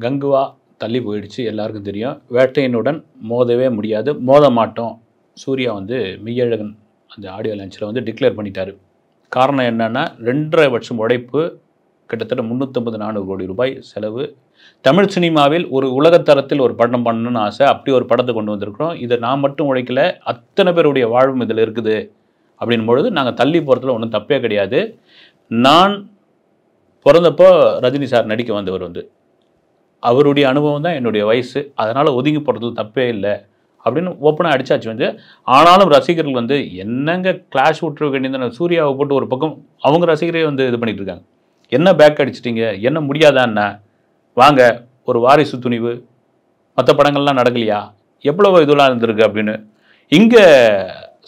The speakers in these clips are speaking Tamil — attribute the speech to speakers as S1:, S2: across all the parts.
S1: கங்குவா தள்ளி போயிடுச்சு, எல்லாருக்கும் தெரியும். வேட்டையனுடன் மோதவே முடியாது, மோத மாட்டோம். சூர்யா வந்து மெய்யழகன் அந்த ஆடியோ லான்ச்சில் வந்து டிக்ளேர் பண்ணிட்டாரு. காரணம் என்னன்னா 2.5 வருஷம் உழைப்பு, கிட்டத்தட்ட 350-400 கோடி ரூபாய் செலவு. தமிழ் சினிமாவில் ஒரு உலகத்தரத்தில் ஒரு படம் பண்ணணும்னு ஆசை, அப்படி ஒரு படத்தை கொண்டு வந்திருக்கிறோம். இதை நான் மட்டும் உழைக்கல, அத்தனை பேருடைய வாழ்வும் இதில் இருக்குது அப்படின் பொழுது நாங்கள் தள்ளி போகிறதுல ஒன்றும் தப்பே கிடையாது. நான் பிறந்தப்போ ரஜினி சார் நடிக்க வந்தவர் வந்து, அவருடைய அனுபவம் தான் என்னுடைய வயசு, அதனால் ஒதுங்கி போகிறதுல தப்பே இல்லை அப்படின்னு ஓப்பனாக அடிச்சாச்சு வந்து. ஆனாலும் ரசிகர்கள் வந்து என்னங்க கிளாஷ் விட்டுருக்க வேண்டியது, சூர்யாவை போட்டு ஒரு பக்கம் அவங்க ரசிகரே வந்து இது பண்ணிட்டு இருக்காங்க. என்ன பேக் அடிச்சிட்டிங்க, என்ன முடியாதான்னா, வாங்க ஒரு வாரிசு துணிவு, மற்ற படங்கள்லாம் நடக்கலையா, எவ்வளோ இதெல்லாம் இருந்திருக்கு அப்படின்னு இங்கே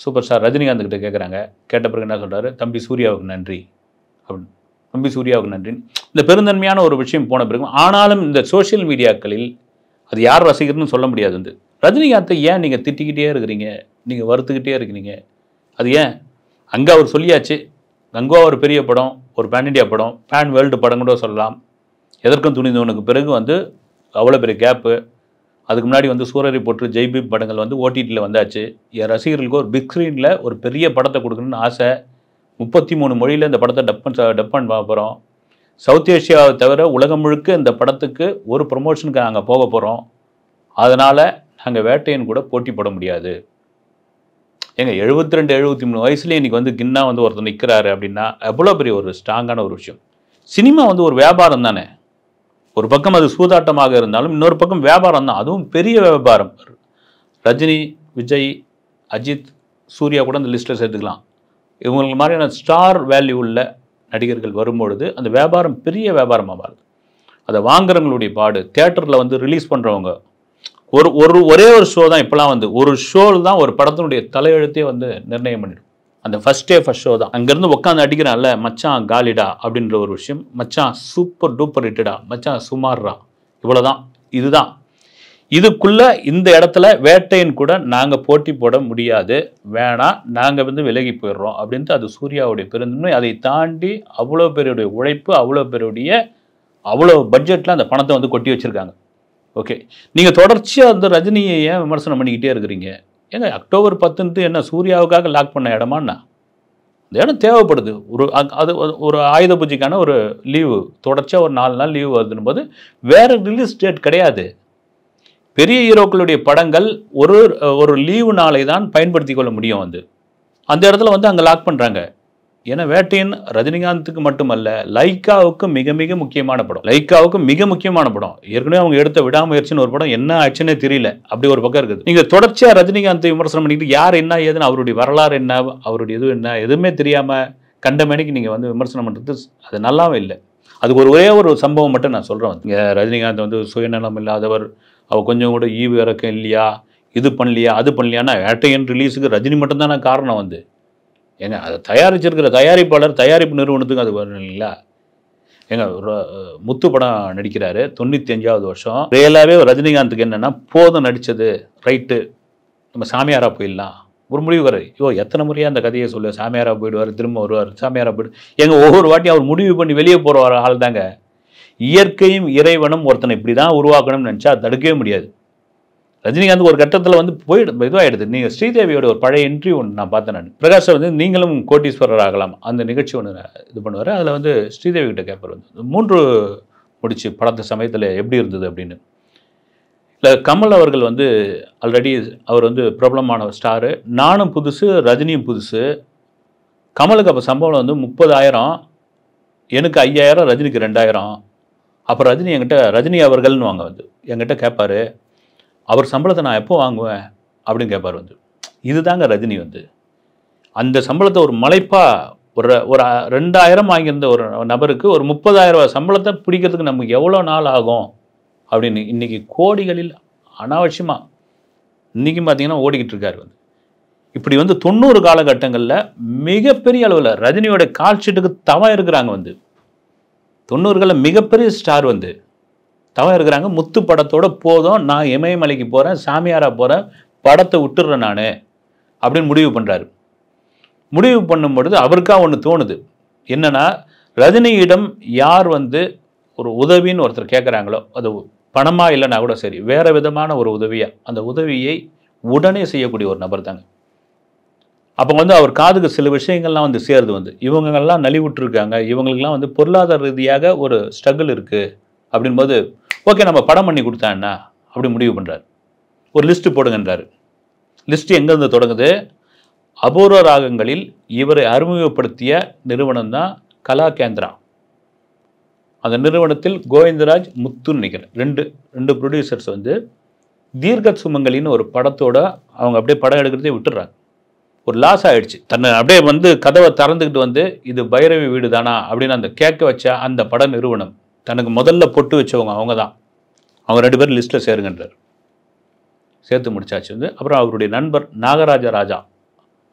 S1: சூப்பர் ஸ்டார் ரஜினிகாந்த் கிட்ட கேட்குறாங்க. கேட்ட பிறகு என்ன சொல்கிறாரு, தம்பி சூர்யாவுக்கு நன்றி அப்படின்னு. தம்பி சூர்யாவுக்கு நன்றி. இந்த பெருந்தன்மையான ஒரு விஷயம் போன பிறகு, ஆனாலும் இந்த சோஷியல் மீடியாக்களில் அது யார் ரசிகர்னு சொல்ல முடியாது வந்து. ரஜினிகாந்தை ஏன் நீங்கள் திட்டிக்கிட்டே இருக்கிறீங்க, நீங்கள் வருத்துக்கிட்டே இருக்கிறீங்க, அது ஏன்? அங்கே அவர் சொல்லியாச்சு, கங்குவா ஒரு பெரிய படம், ஒரு பேன் இண்டியா படம், பேன் வேர்ல்டு படம் கூட சொல்லலாம். எதற்கும் துணிந்தவனுக்கு பிறகு வந்து அவ்வளோ பெரிய கேப்பு. அதுக்கு முன்னாடி வந்து சூரரை போட்டு ஜெய்பீம் படங்கள் வந்து ஓடிடியில் வந்தாச்சு. என் ரசிகர்களுக்கு ஒரு பிக் ஸ்க்ரீனில் ஒரு பெரிய படத்தை கொடுக்கணும்னு ஆசை. 33 மொழியில் இந்த படத்தை டப் பண்ண போகிறோம். சவுத் ஏஷியாவை தவிர உலகம் முழுக்க இந்த படத்துக்கு ஒரு ப்ரொமோஷனுக்கு நாங்கள் போக போகிறோம். அதனால் நாங்கள் வேட்டையன் கூட போட்டி போட முடியாது. ஏங்க 72-73 வயசுலேயே இன்றைக்கி வந்து கின்னா வந்து ஒருத்தர் நிற்கிறாரு அப்படின்னா எவ்வளோ பெரிய ஒரு ஸ்ட்ராங்கான ஒரு விஷயம். சினிமா வந்து ஒரு வியாபாரம் தானே. ஒரு பக்கம் அது சூதாட்டமாக இருந்தாலும் இன்னொரு பக்கம் வியாபாரம் தான், அதுவும் பெரிய வியாபாரம். ரஜினி, விஜய், அஜித், சூர்யா கூட அந்த லிஸ்ட்டில் சேர்த்துக்கலாம். இவங்களுக்கு மாதிரியான ஸ்டார் வேல்யூ உள்ள நடிகர்கள் வரும்பொழுது அந்த வியாபாரம் பெரிய வியாபாரமாக மாறுது. அதை வாங்குறவங்களுடைய பாடு, தியேட்டரில் வந்து ரிலீஸ் பண்ணுறவங்க ஒரே ஒரு ஷோ தான் இப்போலாம் வந்து, ஒரு ஷோவில் தான் ஒரு படத்தினுடைய தலையெழுத்தே வந்து நிர்ணயம் பண்ணிடும். அந்த ஃபஸ்ட் ஷோ தான். அங்கேருந்து உட்காந்து அடிக்கிறான்ல, மச்சான் காலிடா அப்படின்ற ஒரு விஷயம், மச்சான் சூப்பர் டூப்பர் ஹிட்டடா, மச்சான் சுமார்ரா, இவ்வளோதான். இதுதான் இதுக்குள்ளே இந்த இடத்துல வேட்டையன் கூட நாங்கள் போட்டி போட முடியாது, வேணாம், நாங்கள் வந்து விலகி போயிடுறோம் அப்படின்ட்டு அது சூர்யாவுடைய பெருந்தன்மை. அதை தாண்டி அவ்வளோ பேருடைய உழைப்பு, அவ்வளோ பேருடைய அவ்வளோ பட்ஜெட்டில் அந்த பணத்தை வந்து கொட்டி வச்சுருக்காங்க. ஓகே, நீங்கள் தொடர்ச்சியாக அந்த ரஜினியை ஏன் விமர்சனம் பண்ணிக்கிட்டே இருக்கிறீங்க? ஏங்க அக்டோபர் 10 என்ன சூர்யாவுக்காக லாக் பண்ண இடமாண்ணா? இந்த இடம் தேவைப்படுது. அது ஒரு ஆயுத பூஜைக்கான ஒரு லீவு, தொடர்ச்சியாக ஒரு 4 நாள் லீவு வருதுன்னு போது வேறு ரிலீஸ் டேட் கிடையாது. பெரிய ஹீரோக்களுடைய படங்கள் ஒரு லீவு நாளை தான் பயன்படுத்தி கொள்ள முடியும் வந்து. அந்த இடத்துல வந்து அங்கே லாக் பண்ணுறாங்க. ஏன்னா வேட்டையன் ரஜினிகாந்துக்கு மட்டுமல்ல, லைக்காவுக்கு மிக மிக முக்கியமான படம். லைக்காவுக்கு மிக முக்கியமான படம். ஏற்கனவே அவங்க எடுத்த விடாமுயற்சின்னு ஒரு படம் என்ன ஆச்சுன்னே தெரியல, அப்படி ஒரு பக்கம் இருக்குது. நீங்கள் தொடர்ச்சியாக ரஜினிகாந்தை விமர்சனம் பண்ணிட்டு யார் என்ன ஏதுன்னு, அவருடைய வரலாறு என்ன, அவருடைய இது என்ன, எதுவுமே தெரியாமல் கண்டமேனிக்கு நீங்கள் வந்து விமர்சனம் பண்ணுறது அது நல்லாவே இல்லை. அதுக்கு ஒரே ஒரு சம்பவம் மட்டும் நான் சொல்கிறேன். இங்கே ரஜினிகாந்த் வந்து சுயநலம் இல்லாதவர், அவர் கொஞ்சம் கூட ஈவு இறக்கம் இல்லையா, இது பண்ணலையா, அது பண்ணலையானா, வேட்டையன் ரிலீஸுக்கு ரஜினி மட்டும்தான காரணம் வந்து. ஏங்க அதை தயாரிச்சிருக்கிற தயாரிப்பாளர், தயாரிப்பு நிறுவனத்துக்கு அது வரும் இல்லைங்களா? ஏங்க முத்து படம் நடிக்கிறாரு, 95வது வருஷம். ரியலாகவே ரஜினிகாந்துக்கு என்னென்னா, போதும் நடித்தது ரைட்டு, நம்ம சாமியாரா போயிடலாம் ஒரு முடிவு வர. எத்தனை முறையாக அந்த கதையை சொல்லுவார், சாமியாரா போயிடுவார், திரும்ப வருவார், சாமியாரா போய்டு. எங்க ஒவ்வொரு வாட்டியும் அவர் முடிவு பண்ணி வெளியே போகிற ஆள் தாங்க. இயற்கையும் இறைவனும் ஒருத்தனை இப்படி தான் உருவாக்கணும்னு நினச்சா தடுக்கவே முடியாது. ரஜினிகாந்த் ஒரு கட்டத்தில் வந்து இதுவாகிடுது. நீங்கள் ஸ்ரீதேவியோட ஒரு பழைய இன்டர்வியூ ஒன்று நான் பார்த்தேன். நான் பிரகாஷை வந்து நீங்களும் கோட்டீஸ்வரர் ஆகலாம் அந்த நிகழ்ச்சி ஒன்று இது பண்ணுவார். அதில் வந்து ஸ்ரீதேவி கிட்ட கேட்பார் வந்து 3 முடிச்சு படத்த சமயத்தில் எப்படி இருந்தது அப்படின்னு. இல்லை, கமல் அவர்கள் வந்து ஆல்ரெடி அவர் வந்து பிரபலமான ஸ்டாரு, நானும் புதுசு, ரஜினியும் புதுசு. கமலுக்கு அப்போ சம்பளம் வந்து 30,000, எனக்கு 5,000, ரஜினிக்கு 2,000. அப்போ ரஜினி அவர்கள்னு வாங்க வந்து என்கிட்ட கேட்பார், அவர் சம்பளத்தை நான் எப்போ வாங்குவேன் அப்படின்னு கேட்பார் வந்து. இதுதாங்க ரஜினி வந்து. அந்த சம்பளத்தை ஒரு மலைப்பாக ஒரு 2,000 வாங்கியிருந்த ஒரு நபருக்கு ஒரு 30,000 சம்பளத்தை பிடிக்கிறதுக்கு நமக்கு எவ்வளோ நாள் ஆகும் அப்படின்னு இன்றைக்கி கோடிகளில் அனாவசியமாக இன்றைக்கும் பார்த்தீங்கன்னா ஓடிக்கிட்டு இருக்காரு வந்து. இப்படி வந்து 90 காலகட்டங்களில் மிகப்பெரிய அளவில் ரஜினியோட கால்ஷீட்டுக்கு தவம் இருக்கிறாங்க வந்து. 90களில் மிகப்பெரிய ஸ்டார் வந்து தவம் இருக்கிறாங்க. முத்து படத்தோட போதும், நான் இமயமலைக்கு போகிறேன், சாமியாரா போகிறேன், படத்தை விட்டுடுறேன் நான் அப்படின்னு முடிவு பண்ணுறாரு. முடிவு பண்ணும் பொழுது அவருக்காக ஒன்று தோணுது. என்னென்னா, ரஜினியிடம் யார் வந்து ஒரு உதவின்னு ஒருத்தர் கேட்குறாங்களோ, அது பணமாக இல்லைன்னா கூட சரி, வேறு விதமான ஒரு உதவியாக அந்த உதவியை உடனே செய்யக்கூடிய ஒரு நபர் தாங்க. அப்போ வந்து அவர் காதுக்கு சில விஷயங்கள்லாம் வந்து சேருது வந்து, இவங்கெல்லாம் நலிவுற்றிருக்காங்க, இவங்களுக்கெல்லாம் வந்து பொருளாதார ரீதியாக ஒரு ஸ்ட்ரகிள் இருக்குது அப்படின்போது, ஓகே நம்ம படம் பண்ணி கொடுத்தா என்ன அப்படி முடிவு பண்ணுறாரு. ஒரு லிஸ்ட்டு போடுங்கன்றாரு. லிஸ்ட்டு எங்கேருந்து தொடங்குது? அபூர்வ ராகங்களில் இவரை அறிமுகப்படுத்திய நிறுவனம் தான் கலா கேந்திரா. அந்த நிறுவனத்தில் கோவிந்தராஜ், முத்துன்னு நினைக்கிறேன், ரெண்டு ப்ரொடியூசர்ஸ் வந்து தீர்க்க சுமங்கலின்னு ஒரு படத்தோட அவங்க அப்படியே படம் எடுக்கிறதே விட்டுறாங்க. ஒரு லாஸ் ஆகிடுச்சு. தன்னை அப்படியே வந்து கதவை திறந்துக்கிட்டு வந்து இது பைரவி வீடு தானா அப்படின்னு அந்த கேட்க வச்ச அந்த பட நிறுவனம் தனக்கு முதல்ல பொட்டு வச்சவங்க அவங்க தான். அவங்க 2 பேரும் லிஸ்ட்டில் சேருங்கன்றார். சேர்த்து முடிச்சாச்சு வந்து. அப்புறம் அவருடைய நண்பர் நாகராஜ ராஜா,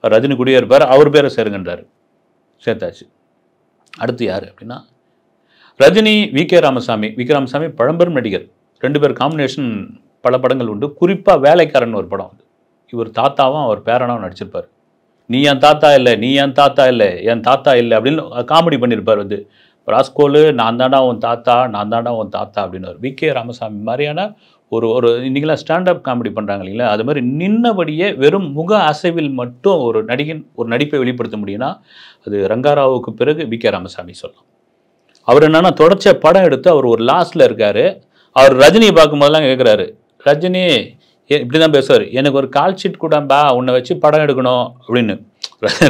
S1: ரஜினி கூடயே இருப்பார், அவர் பேரை சேருங்கன்றார். சேர்த்தாச்சு. அடுத்து யார் அப்படின்னா ரஜினி, வி.கே. ராமசாமி. வி.கே. ராமசாமி பழம்பெரும் நடிகர். 2 பேர் காம்பினேஷன் பல படங்கள் உண்டு. குறிப்பாக வேலைக்காரன் ஒரு படம் வந்து இவர் தாத்தாவும் அவர் பேரனாவும் நடிச்சிருப்பார். நீ என் தாத்தா இல்லை, நீ என் தாத்தா இல்லை, என் தாத்தா இல்லை அப்படின்னு காமெடி பண்ணியிருப்பார் வந்து. ராஸ்கோலு நான் தாண்டா உன் தாத்தா, நான் தாண்டா உன் தாத்தா அப்படின்னு. வி.கே. ராமசாமி மாதிரியான ஒரு இன்றைக்கெல்லாம் ஸ்டாண்டப் காமெடி பண்ணுறாங்க இல்லைங்களா, அது மாதிரி நின்னபடியே வெறும் முக அசைவில் மட்டும் ஒரு நடிப்பை வெளிப்படுத்த முடியும்னா அது ரங்காராவுக்கு பிறகு வி.கே. ராமசாமி சொல்லலாம். அவர் என்னன்னா தொடர்ச்சியாக படம் எடுத்து அவர் ஒரு லாஸ்ட்டில் இருக்கார். அவர் ரஜினியை பார்க்கும்போதெல்லாம் கேட்குறாரு, ரஜினி இப்படி தான் பேசுவார், எனக்கு ஒரு கால் ஷீட் கூடம்பா, உன்னை வச்சு படம் எடுக்கணும் அப்படின்னு.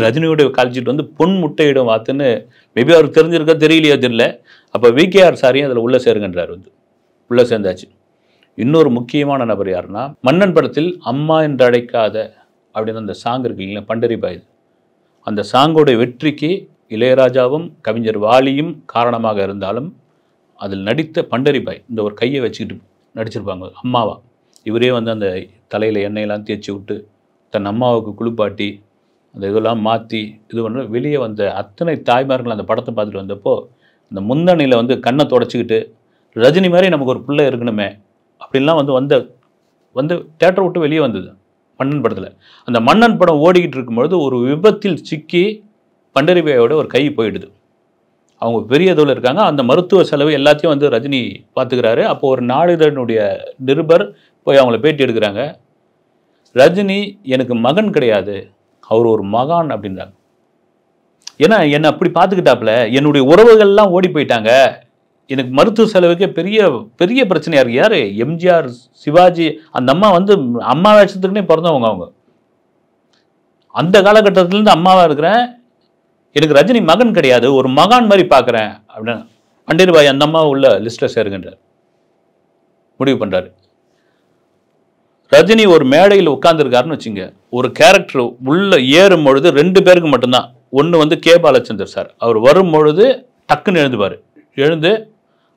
S1: ரஜினியோடைய கால் ஷீட் வந்து பொன் முட்டையிடும் வாத்துன்னு மேபி அவருக்கு தெரிஞ்சிருக்க, தெரியலையோ தெரியல. அப்போ வி.கே.ஆர் சாரியும் அதில் உள்ளே சேருங்கன்றார் வந்து. உள்ளே சேர்ந்தாச்சு. இன்னொரு முக்கியமான நபர் யாருன்னா, மன்னன் படத்தில் அம்மா என்று அழைக்காத அப்படின்னு அந்த சாங் இருக்கு இல்லைங்களா, பண்டரிபாய். அந்த சாங்கோடைய வெற்றிக்கு இளையராஜாவும் கவிஞர் வாலியும் காரணமாக இருந்தாலும் அதில் நடித்த பண்டரிபாய் இந்த ஒரு கையை வச்சுக்கிட்டு நடிச்சிருப்பாங்க அம்மாவா. இவரே வந்து அந்த தலையில் எண்ணெயெல்லாம் தேய்ச்சி விட்டு தன் அம்மாவுக்கு குளிப்பாட்டி அந்த இதெல்லாம் மாற்றி இது பண்ண வெளியே வந்த அத்தனை தாய்மார்கள் அந்த படத்தை பார்த்துட்டு வந்தப்போ அந்த முந்தணியில் வந்து கண்ணை தொடச்சிக்கிட்டு ரஜினி மாதிரி நமக்கு ஒரு பிள்ளை இருக்கணுமே அப்படின்லாம் வந்து தேட்டரை விட்டு வெளியே வந்தது மன்னன் படத்தில். அந்த மன்னன் படம் ஓடிக்கிட்டு இருக்கும்பொழுது ஒரு விபத்தில் சிக்கி பண்டரிபாயோட ஒரு கை போயிடுது. அவங்க பெரிய இதோடு இருக்காங்க. அந்த மருத்துவ செலவு எல்லாத்தையும் வந்து ரஜினி பார்த்துக்கிறாரு. அப்போது ஒரு நாளிதழினுடைய நிருபர் போய் அவங்கள பேட்டி எடுக்கிறாங்க. ரஜினி எனக்கு மகன் கிடையாது, அவர் ஒரு மகான் அப்படின்றாங்க. ஏன்னா என்னை அப்படி பார்த்துக்கிட்டாப்புல, என்னுடைய உறவுகள்லாம் ஓடி போயிட்டாங்க, எனக்கு மருத்துவ செலவுக்கே பெரிய பெரிய பிரச்சனையாக இருக்குது. யார்? எம்ஜிஆர், சிவாஜி, அந்த அம்மா வந்து அம்மா வேஷத்துக்குன்னே பிறந்தவங்க. அவங்க அந்த காலகட்டத்திலேருந்து அம்மாவாக இருக்கிறேன், எனக்கு ரஜினி மகன் கிடையாது, ஒரு மகான் மாதிரி பார்க்குறேன் அப்படின்னு பண்டரிபாய் அந்த அம்மா உள்ள லிஸ்ட்டில் சேருங்கன்றார். முடிவு பண்ணுறாரு. ரஜினி ஒரு மேடையில் உட்கார்ந்துருக்காருன்னு வச்சுங்க, ஒரு கேரக்டர் உள்ளே ஏறும் பொழுது 2 பேருக்கு மட்டும்தான். ஒன்று வந்து கே. பாலச்சந்தர் சார், அவர் வரும்பொழுது டக்குன்னு எழுந்துப்பார். எழுந்து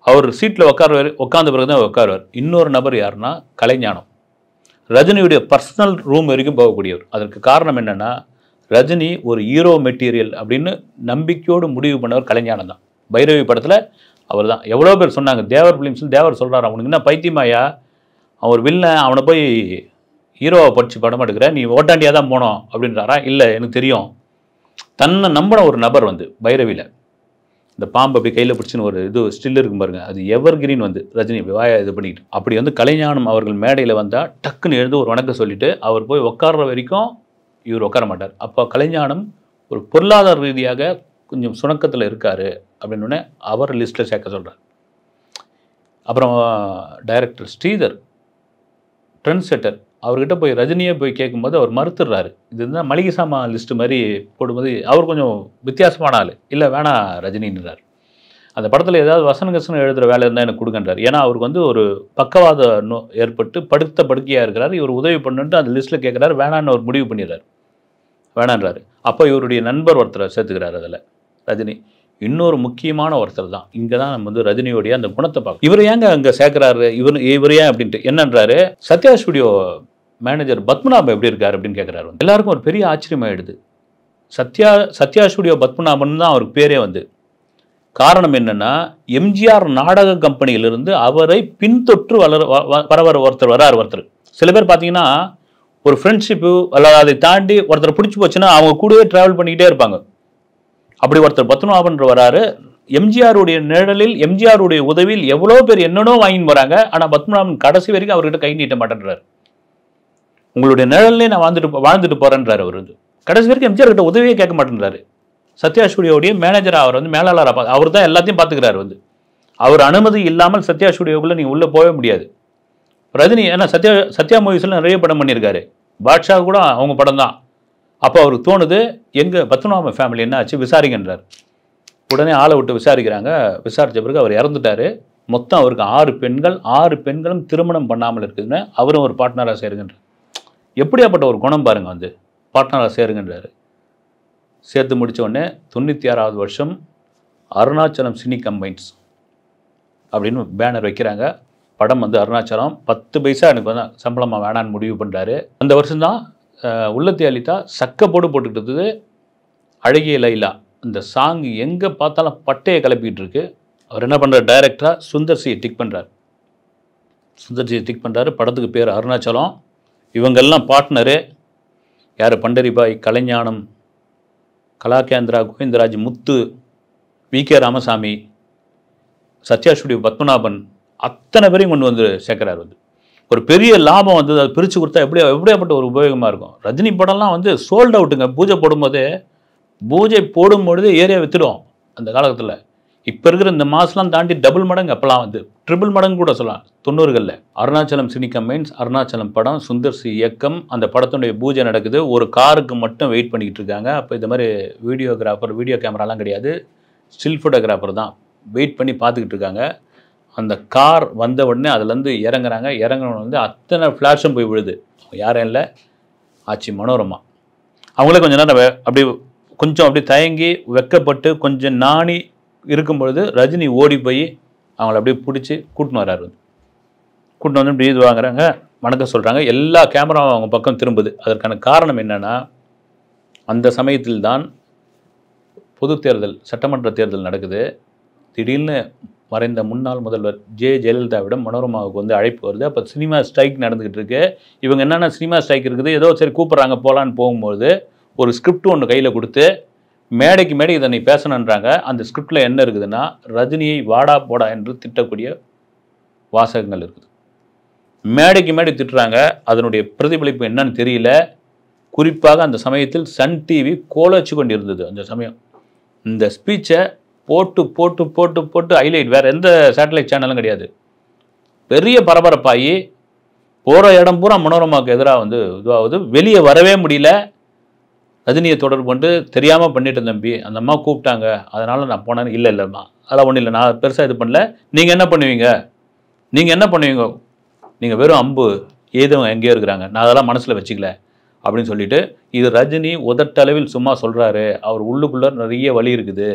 S1: அவர் சீட்டில் உட்கார்ந்த பிறகு தான் உட்காருவார். இன்னொரு நபர் யாருன்னா கலைஞானம், ரஜினியுடைய பர்சனல் ரூம் வரைக்கும் போகக்கூடியவர். அதற்கு காரணம் என்னென்னா ரஜினி ஒரு ஹீரோ மெட்டீரியல் அப்படின்னு நம்பிக்கையோடு முடிவு பண்ணவர் கலைஞானம் தான். பைரவி படத்தில் அவர் தான். எவ்வளோ பேர் சொன்னாங்க, தேவர் ஃபிலிம்ஸில் தேவர் சொல்கிறார், அவனுக்கு என்ன பைத்தியமாயா, அவன் ஒரு வில்லன், அவனை போய் ஹீரோவை படித்து படம் எடுக்கிற, நீ ஓட்டாண்டியாக தான் போனோம் அப்படின்றாரா. இல்லை எனக்கு தெரியும். தன்னை நம்பின ஒரு நபர் வந்து பைரவியில் இந்த பாம்பு அப்படி கையில் பிடிச்சின்னு ஒரு இது ஸ்டில் இருக்கும் பாருங்கள், அது எவர் கிரீன் வந்து ரஜினி அப்படி வாயை இது பண்ணிக்கிட்டு அப்படி வந்து கலைஞானம் அவர்கள் மேடையில் வந்தால் டக்குன்னு எழுந்து ஒரு வணக்கம் சொல்லிவிட்டு அவர் போய் உட்கார்ற வரைக்கும் இவர் உட்கார மாட்டார். அப்போ கலைஞானம் ஒரு பொருளாதார ரீதியாக கொஞ்சம் சுணக்கத்தில் இருக்கார் அப்படின்னோடனே அவர் லிஸ்ட்டில் சேர்க்க சொல்கிறார். அப்புறம் டைரக்டர் ஸ்ரீதர் ட்ரெண்ட் செட்டர், அவர்கிட்ட போய் ரஜினியை போய் கேட்கும்போது அவர் மறுத்துடுறாரு. இது தான் மளிகை சாமான் லிஸ்ட்டு மாதிரி போடும்போது அவர் கொஞ்சம் வித்தியாசமான ஆள், இல்லை வேணாம் ரஜினின்றார். அந்த படத்தில் ஏதாவது வசனம் எழுதுகிற வேலை இருந்தால் எனக்கு கொடுங்கன்றார். ஏன்னா அவருக்கு வந்து ஒரு பக்கவாத ஏற்பட்டு படுக்கையாக இருக்கிறார். இவர் உதவி பண்ணுன்ட்டு அந்த லிஸ்ட்டில் கேட்குறாரு. வேணான்னு ஒரு முடிவு பண்ணிடுறாரு, வேணான்றாரு. அப்போ இவருடைய நண்பர் ஒருத்தரை சேர்த்துக்கிறார் அதில் ரஜினி. இன்னொரு முக்கியமான ஒருத்தர் தான். இங்கே தான் நம்ம வந்து ரஜினியோடைய அந்த குணத்தை பார்க்கணும். இவர் ஏங்க அங்கே சேர்க்குறாரு, இவர் ஏன் அப்படின்ட்டு என்னன்றாரு, சத்யா ஸ்டுடியோ மேனேஜர் பத்மநாபம் எப்படி இருக்கார் அப்படின்னு கேட்குறாரு. எல்லாருக்கும் ஒரு பெரிய ஆச்சரியமாயிடுது. சத்யா ஸ்டுடியோ பத்மநாபன் தான் அவருக்கு பேரே வந்து. காரணம் என்னென்னா எம்ஜிஆர் நாடக கம்பெனியிலிருந்து அவரை பின்தொற்று ஒருத்தர் வரார். ஒருத்தர் சில பேர் பார்த்தீங்கன்னா ஒரு ஃப்ரெண்ட்ஷிப்பு அல்லது அதை தாண்டி ஒருத்தர் பிடிச்சி போச்சுன்னா அவங்க கூடவே ட்ராவல் பண்ணிக்கிட்டே இருப்பாங்க. அப்படி ஒருத்தர் பத்மநாபன் வராரு. எம்ஜிஆருடைய நிழலில் எம்ஜிஆருடைய உதவியில் எவ்வளோ பேர் என்னென்னோ வாங்கின்னு போகிறாங்க. ஆனால் பத்மநாபன் கடைசி வரைக்கும் அவர்கிட்ட கை நீட்ட மாட்டேன்றார். உங்களுடைய நிழல்லே நான் வாழ்ந்துட்டு போகிறேன்றார். அவர் வந்து கடைசி வரைக்கும் எம்ஜிஆர் கிட்ட உதவியே கேட்க மாட்டேன்றாரு. சத்யா ஸ்டுடியோடைய மேனேஜராக அவர் வந்து மேலாளராக அவர் தான் எல்லாத்தையும் பார்த்துக்கிறாரு. வந்து அவர் அனுமதி இல்லாமல் சத்யா ஸ்டுடியோக்குள்ளே நீங்கள் உள்ளே போகவே முடியாது. ரஜினி ஏன்னா சத்யா மூவிஸில் நிறைய படம் பண்ணியிருக்காரு. பாட்ஷா கூட அவங்க படம் தான். அப்போ அவருக்கு தோணுது, எங்கள் பத்மநாப ஃபேமிலி என்ன ஆச்சு விசாரிக்கின்றார். உடனே ஆளை விட்டு விசாரிக்கிறாங்க. விசாரித்த பிறகு அவர் இறந்துட்டார். மொத்தம் அவருக்கு 6 பெண்கள், 6 பெண்களும் திருமணம் பண்ணாமல் இருக்குதுன்னு அவரும் ஒரு பார்ட்னராக சேருகின்றார். எப்படியாப்பட்ட ஒரு குணம் பாருங்க. வந்து பார்ட்னராக சேருகின்றார். சேர்த்து முடித்த உடனே 96வது வருஷம் அருணாச்சலம் சினி கம்பைன்ஸ் அப்படின்னு பேனர் வைக்கிறாங்க. படம் வந்து அருணாச்சலம் 10 பைசா எனக்கு வந்து சம்பளமாக வேணான்னு முடிவு பண்ணுறாரு. அந்த வருஷம்தான் உள்ளத்தை அளித்தா சக்க போட்டுக்கிட்டு இருந்தது அழகிய லைலா. இந்த சாங் எங்கே பார்த்தாலும் பட்டையை கிளப்பிக்கிட்டு இருக்கு. அவர் என்ன பண்ணுறார், டைரக்டராக சுந்தர்சியை டிக் பண்ணுறார். சுந்தர்சியை டிக் பண்ணுறாரு. படத்துக்கு பேர் அருணாச்சலம். இவங்கெல்லாம் பார்ட்னரு யார், பண்டரிபாய், கலைஞானம், கலாகேந்திரா, கோவிந்தராஜ், முத்து, வி.கே. ராமசாமி, சத்யா ஸ்டுடியோ பத்மநாபன், அத்தனை பேரையும் கொண்டு வந்து சேர்க்குறாரு. வந்து ஒரு பெரிய லாபம் வந்து அதை பிரித்து கொடுத்தா எப்படியாப்பட்ட ஒரு உபயோகமாக இருக்கும். ரஜினி படம்லாம் வந்து சோல்ட் அவுட்டுங்க. பூஜை போடும்பொழுது ஏரியா வித்துடும் அந்த காலத்தில். இப்போ இருக்கிற இந்த மாதம்லாம் தாண்டி டபுள் மடங்கு, அப்போலாம் வந்து ட்ரிபிள் மடங்கு கூட சொல்லலாம் 90களில். அருணாச்சலம் சினி கம்பைன்ஸ், அருணாச்சலம் படம், சுந்தர்சி இயக்கம். அந்த படத்தினுடைய பூஜை நடக்குது. ஒரு காருக்கு மட்டும் வெயிட் பண்ணிக்கிட்டு இருக்காங்க. அப்போ இந்த மாதிரி வீடியோ கேமராலாம் கிடையாது, ஸ்டில் ஃபோட்டோகிராஃபர் தான் வெயிட் பண்ணி பார்த்துக்கிட்டு இருக்காங்க. அந்த கார் வந்த உடனே அதுலேருந்து இறங்குறாங்க. இறங்கினோன்னு வந்து அத்தனை ஃப்ளாஷும் போய் விழுது. யாரும் இல்லை, ஆச்சி மனோரமா. அவங்களே கொஞ்சம் நேரம் அப்படி தயங்கி வெக்கப்பட்டு கொஞ்சம் நாணி இருக்கும்பொழுது ரஜினி ஓடி போய் அவங்கள அப்படியே பிடிச்சி கூட்டின்னு வர்றாரு. கூட்டின்னு வந்து இப்படி இது வாங்குறாங்க, வணக்கம் சொல்கிறாங்க. எல்லா கேமராவும் அவங்க பக்கம் திரும்புது. அதற்கான காரணம் என்னென்னா, அந்த சமயத்தில் தான் பொது தேர்தல், சட்டமன்ற தேர்தல் நடக்குது. திடீர்னு மறைந்த முன்னாள் முதல்வர் ஜெயலலிதாவிடம் மனோரமாவுக்கு வந்து அழைப்பு வருது. அப்போ சினிமா ஸ்ட்ரைக் நடந்துக்கிட்டு இருக்கு. இவங்க என்னென்னா சினிமா ஸ்ட்ரைக் இருக்குது, ஏதோ சரி கூப்பிட்றாங்க போகலான்னு போகும்போது ஒரு ஸ்கிரிப்ட் ஒன்று கையில் கொடுத்து மேடைக்கு மேடை இதை நீ பேசணுன்றாங்க. அந்த ஸ்கிரிப்டில் என்ன இருக்குதுன்னா, ரஜினியை வாடா போடா என்று திட்டக்கூடிய வாசகங்கள் இருக்குது. மேடைக்கு மேடை திட்டுறாங்க. அதனுடைய பிரதிபலிப்பு என்னன்னு தெரியல. குறிப்பாக அந்த சமயத்தில் சன் டிவி கோலச்சு கொண்டு இருந்தது. அந்த சமயம் இந்த ஸ்பீச்சை போட்டு போட்டு போட்டு போட்டு ஹைலைட், வேறு எந்த சேட்டலைட் சேனலும் கிடையாது. பெரிய பரபரப்பாகி போகிற இடம் பூரா மனோரமாவுக்கு எதிராக வந்து இதுவாகுது. வெளியே வரவே முடியல. ரஜினியை தொடர்பு கொண்டு தெரியாமல் பண்ணிட்டேன் தம்பி, அந்த அம்மா கூப்பிட்டாங்க அதனால் நான் போனேன்னு. இல்லைம்மா அதெல்லாம் ஒன்றும் இல்லை, நான் பெருசாக இது பண்ணல. நீங்கள் என்ன பண்ணுவீங்க, நீங்கள் வெறும் அம்பு ஏதோ எங்கேயோ இருக்கிறாங்க, நான் அதெல்லாம் மனசில் வச்சுக்கல அப்படின்னு சொல்லிட்டு, இது ரஜினி உதட்டளவில் சும்மா சொல்கிறாரு. அவர் உள்ளுக்குள்ளே நிறைய வலி இருக்குது.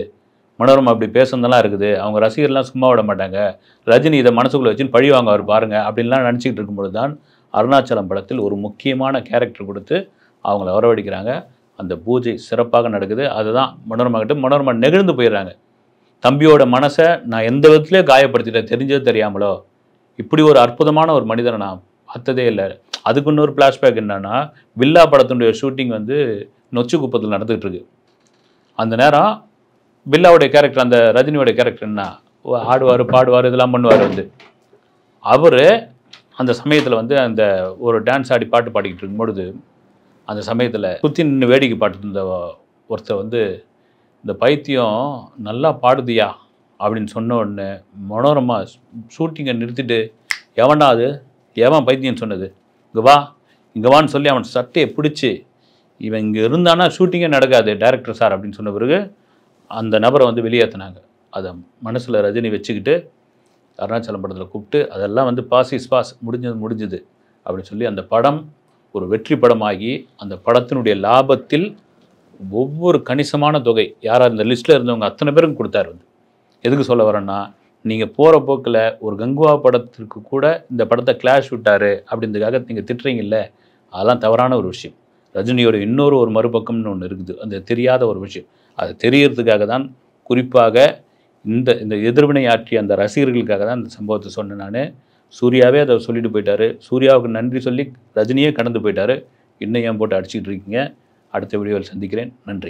S1: மனோரமா அப்படி பேசுனதெல்லாம் இருக்குது. அவங்க ரசிகர்லாம் சும்மா விட மாட்டாங்க. ரஜினி இதை மனசுக்குள்ளே வச்சுன்னு பழி வாங்க அவர் பாருங்கள் அப்படின்லாம் நினச்சிக்கிட்டு இருக்கும்பொழுது தான் அருணாச்சலம் படத்தில் ஒரு முக்கியமான கேரக்டர் கொடுத்து அவங்கள வரவழைக்கிறாங்க. அந்த பூஜை சிறப்பாக நடக்குது. அதுதான் மனோரமா கிட்ட மனோரமா நெகிழ்ந்து போயிடுறாங்க. தம்பியோட மனசை நான் எந்த விதத்துலேயே காயப்படுத்திட்டேன், தெரிஞ்சோ தெரியாமலோ. இப்படி ஒரு அற்புதமான ஒரு மனிதரை நான் பார்த்ததே இல்லை. அதுக்கு இன்னொரு ஃப்ளாஷ்பேக் என்னன்னா, வில்லா படத்தினுடைய ஷூட்டிங் வந்து நொச்சிக்குப்பத்தில் நடந்துகிட்டு இருக்கு. அந்த நேரம் பில்லாவுடைய கேரக்டர், அந்த ரஜினியோட கேரக்டர் என்ன ஆடுவார் பாடுவார் இதெல்லாம் பண்ணுவார். வந்து அவர் அந்த சமயத்தில் வந்து அந்த ஒரு டான்ஸ் ஆடி பாட்டு பாடிக்கிட்டு இருக்கும்பொழுது அந்த சமயத்தில் சுற்றி நின்று வேடிக்கை பாட்டு இருந்த ஒருத்தர் வந்து, இந்த பைத்தியம் நல்லா பாடுதியா அப்படின்னு சொன்ன உடனே மனோரமா ஷூட்டிங்கை நிறுத்திட்டு, எவன்டா அது, எவன் பைத்தியம் சொன்னது, இங்கே வான்னு சொல்லி அவன் சட்டையை பிடிச்சி, இவன் இங்கே இருந்தானா ஷூட்டிங்கே நடக்காது டைரக்டர் சார் அப்படின்னு சொன்ன பிறகு அந்த நபரை வந்து வெளியேற்றினாங்க. அதை மனசில் ரஜினி வச்சுக்கிட்டு அருணாச்சலம் படத்தில் கூப்பிட்டு அதெல்லாம் வந்து பாஸ் இஸ் பாஸ், முடிஞ்சது அப்படின்னு சொல்லி அந்த படம் ஒரு வெற்றி படமாகி அந்த படத்தினுடைய லாபத்தில் ஒவ்வொரு கணிசமான தொகை யாராக இந்த லிஸ்ட்டில் இருந்தவங்க அத்தனை பேருக்கும் கொடுத்தாரு. வந்து எதுக்கு சொல்ல வரேன்னா, நீங்கள் போகிற போக்கில் ஒரு கங்குவா படத்திற்கு கூட இந்த படத்தை கிளாஷ் விட்டார் அப்படின்றதுக்காக நீங்கள் திட்டுறீங்கல்ல, அதெல்லாம் தவறான ஒரு விஷயம். ரஜினியோட இன்னொரு மறுபக்கம்னு ஒன்று இருக்குது, அந்த தெரியாத ஒரு விஷயம். அது தெரியறதுக்காக தான் குறிப்பாக இந்த எதிர்வினை ஆற்றிய அந்த ரசிகர்களுக்காக தான் இந்த சம்பவத்தை சொன்னேன் நான். சூர்யாவே அதை சொல்லிட்டு போயிட்டாரு. சூர்யாவுக்கு நன்றி சொல்லி ரஜினியே கடந்து போயிட்டாரு. இன்னும் ஏன் போட்டு அடிச்சுக்கிட்டு இருக்கீங்க? அடுத்த வீடியோவில் சந்திக்கிறேன். நன்றி.